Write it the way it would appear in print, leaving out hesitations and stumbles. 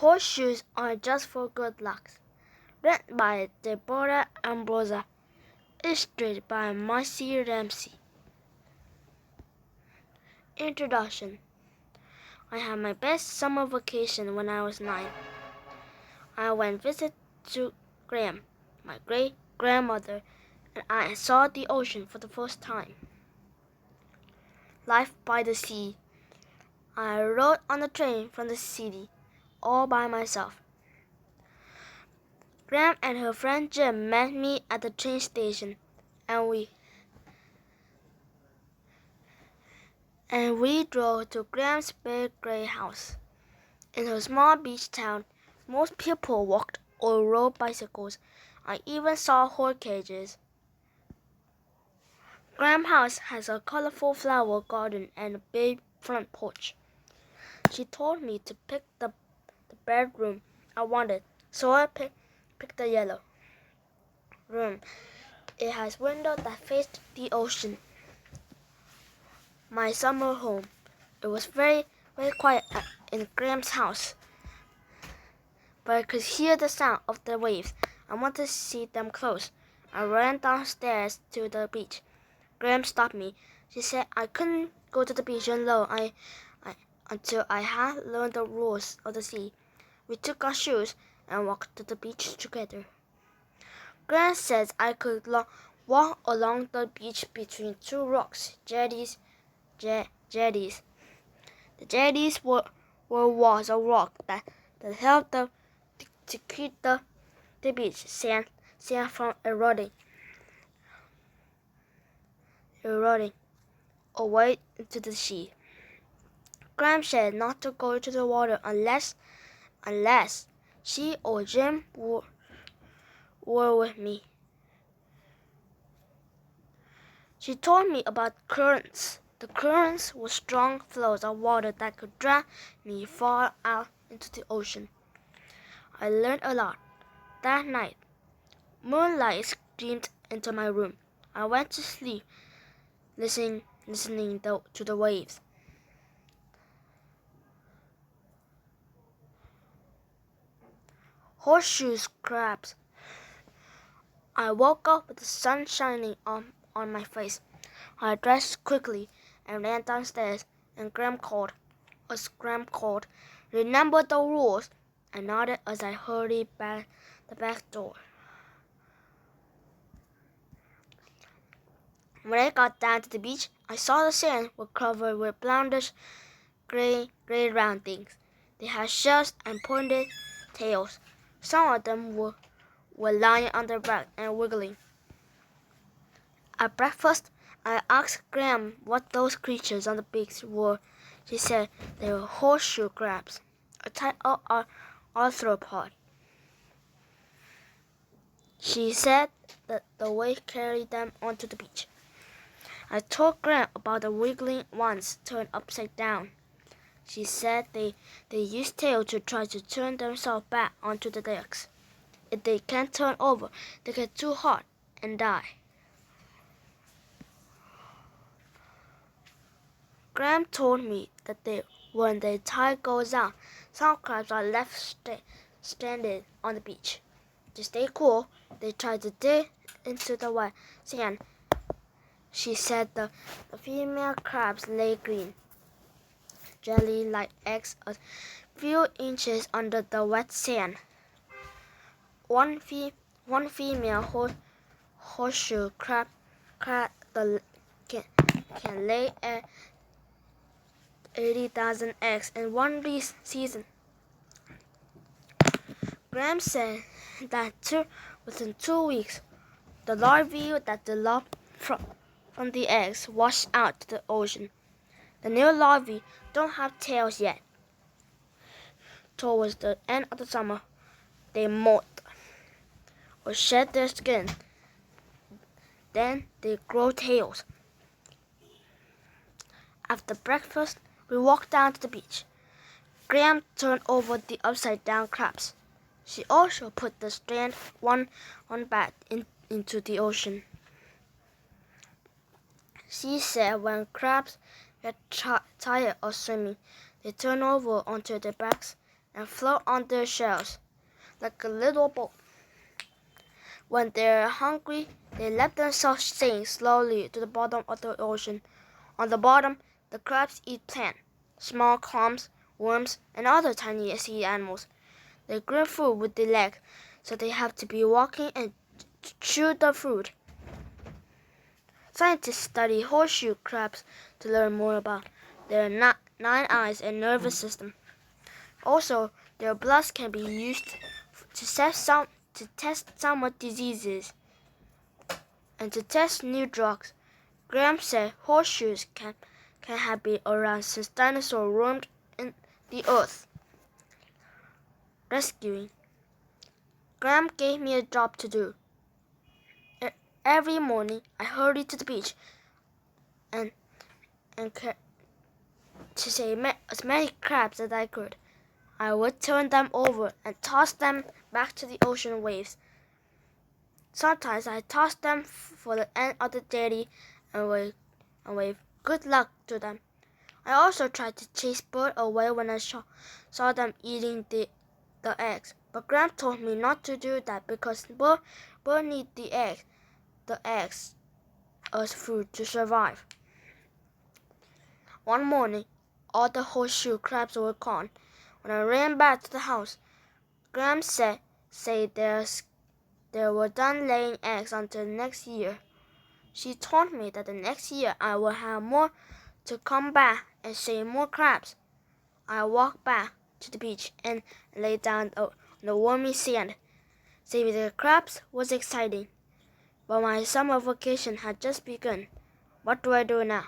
Horseshoes are just for good luck. Written by Deborah Ambrosa. Illustrated by Marcy Ramsey. Introduction. I had my best summer vacation when I was 9. I went visit to Graham, my great-grandmother, and I saw the ocean for the first time. Life by the sea. I rode on the train from the city, all by myself. Graham and her friend Jim met me at the train station, and we drove to Graham's big gray house. In her small beach town, most people walked or rode bicycles. I even saw horse cages. Graham's house has a colorful flower garden and a big front porch. She told me to pick the bedroom I wanted, so I picked the yellow room. It has windows that faced the ocean. My summer home. It was very, very quiet in Graham's house, but I could hear the sound of the waves. I wanted to see them close. I ran downstairs to the beach. Graham stopped me. She said I couldn't go to the beach alone until I had learned the rules of the sea. We took our shoes and walked to the beach together. Graham says I could walk along the beach between two rocks, jetties. The jetties were walls of rock that helped to keep the beach sand from eroding away into the sea. Graham said not to go to the water unless she or Jim were with me. She told me about currents. The currents were strong flows of water that could drag me far out into the ocean. I learned a lot. That night, moonlight streamed into my room. I went to sleep, listening to the waves. Horseshoes crabs. I woke up with the sun shining on my face. I dressed quickly and ran downstairs, and Graham called. Remember the rules? I nodded as I hurried back the back door. When I got down to the beach, I saw the sand was covered with brownish gray round things. They had shells and pointed tails. Some of them were lying on their back and wiggling. At breakfast, I asked Graham what those creatures on the beach were. She said they were horseshoe crabs, a type of arthropod. She said that the wave carried them onto the beach. I told Graham about the wiggling ones turned upside down. She said they use tails to try to turn themselves back onto the decks. If they can't turn over, they get too hot and die. Graham told me that when the tide goes out, some crabs are left stranded on the beach. To stay cool, they try to dig into the wet sand. She said the female crabs lay green, jelly-like eggs a few inches under the wet sand. One female horseshoe crab can lay 80,000 eggs in one season. Graham said that within 2 weeks, the larvae that developed from the eggs washed out to the ocean. The new larvae don't have tails yet. Towards the end of the summer, they molt or shed their skin. Then they grow tails. After breakfast, we walked down to the beach. Graham turned over the upside-down crabs. She also put the strand one back into the ocean. She said when crabs get tired of swimming, they turn over onto their backs and float on their shells like a little boat. When they're hungry, they let themselves sink slowly to the bottom of the ocean. On the bottom, the crabs eat plant, small clams, worms, and other tiny sea animals. They grab food with their legs, so they have to be walking and chew the food. Scientists study horseshoe crabs to learn more about their 9 eyes and nervous system. Also, their blood can be used to test some diseases and to test new drugs. Graham said horseshoes can have been around since dinosaurs roamed in the earth. Rescuing. Graham gave me a job to do. Every morning, I hurried to the beach and to save as many crabs as I could. I would turn them over and toss them back to the ocean waves. Sometimes I tossed them for the end of the day and waved good luck to them. I also tried to chase birds away when I saw them eating the eggs. But Graham told me not to do that because birds need the eggs as food to survive. One morning, all the horseshoe crabs were gone. When I ran back to the house, Graham said they were done laying eggs until next year. She told me that the next year I will have more to come back and save more crabs. I walked back to the beach and lay down on the warmy sand. Saving the crabs was exciting, but my summer vacation had just begun. What do I do now?